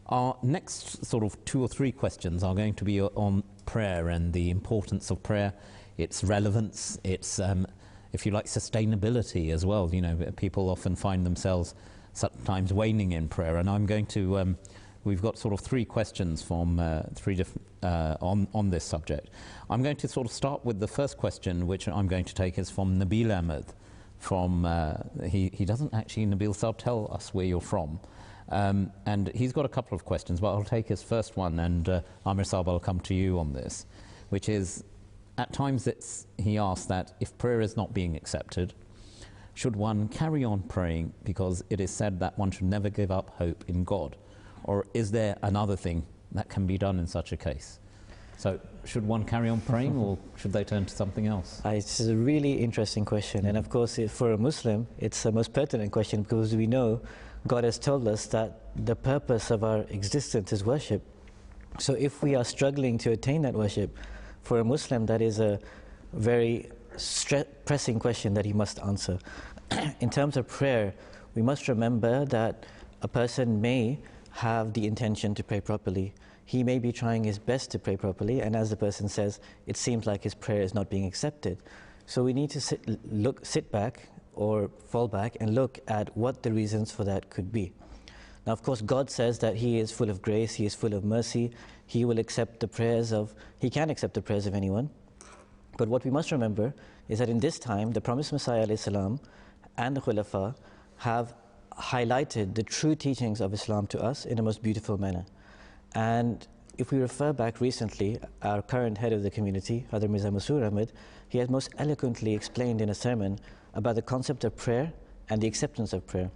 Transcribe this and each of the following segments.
Our next sort of 2 or 3 questions are going to be on prayer and the importance of prayer, its relevance, its, if you like, sustainability as well. You know, people often find themselves sometimes waning in prayer, and I'm going to, we've got sort of 3 questions from 3 different, on this subject. I'm going to sort of start with the first question, which I'm going to take is from Nabil Ahmed. From, he doesn't actually, Nabil Saab, tell us where you're from. And he's got a couple of questions, but I'll take his first one, and Amir Saab, I'll come to you on this, which is, at times he asks that if prayer is not being accepted, should one carry on praying because it is said that one should never give up hope in God? Or is there another thing that can be done in such a case? So should one carry on praying, or should they turn to something else? It's a really interesting question, and of course for a Muslim it's the most pertinent question, because we know God has told us that the purpose of our existence is worship. So if we are struggling to attain that worship, for a Muslim that is a very pressing question that he must answer. In terms of prayer, we must remember that a person may have the intention to pray properly. He may be trying his best to pray properly, and as the person says, it seems like his prayer is not being accepted. So we need to sit back or fall back and look at what the reasons for that could be. Now, of course, God says that He is full of grace, He is full of mercy. He will accept the prayers of, He can accept the prayers of anyone. But what we must remember is that in this time, the promised Messiah ﷺ and the Khulafa have highlighted the true teachings of Islam to us in a most beautiful manner. And if we refer back recently, our current head of the community, Hadhr Mirza Masroor Ahmed, he has most eloquently explained in a sermon about the concept of prayer and the acceptance of prayer.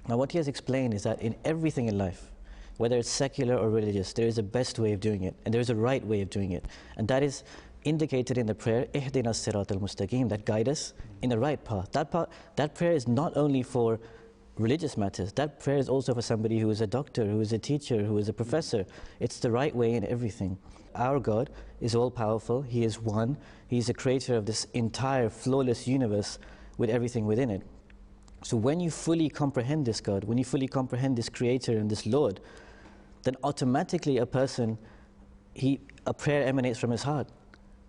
Now, what he has explained is that in everything in life, whether it's secular or religious, there is a best way of doing it, and there is a right way of doing it. And that is indicated in the prayer, Ihdina as-sirat al-mustaqim, that guide us in the right path. That prayer is not only for religious matters, that prayer is also for somebody who is a doctor, who is a teacher, who is a professor. It's the right way in everything. Our God is all-powerful, He is one, He is the creator of this entire flawless universe with everything within it. So when you fully comprehend this God, when you fully comprehend this creator and this Lord, then automatically a prayer emanates from his heart.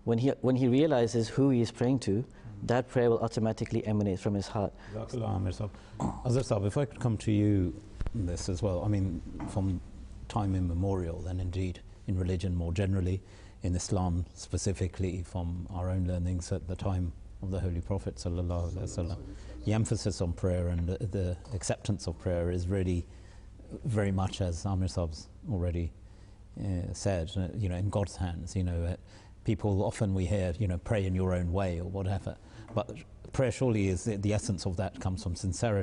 When he realizes who he is praying to, that prayer will automatically emanate from his heart. Azhar Saab, if I could come to you on this as well. I mean, from time immemorial, and indeed in religion more generally, in Islam specifically, from our own learnings at the time of the Holy Prophet sallallahu alaihi wasallam, the emphasis on prayer and the acceptance of prayer is really very much, as Amir Saab's already said, you know, in God's hands. You know, people often we hear, you know, pray in your own way or whatever, but prayer surely is the essence of that comes from sincerity.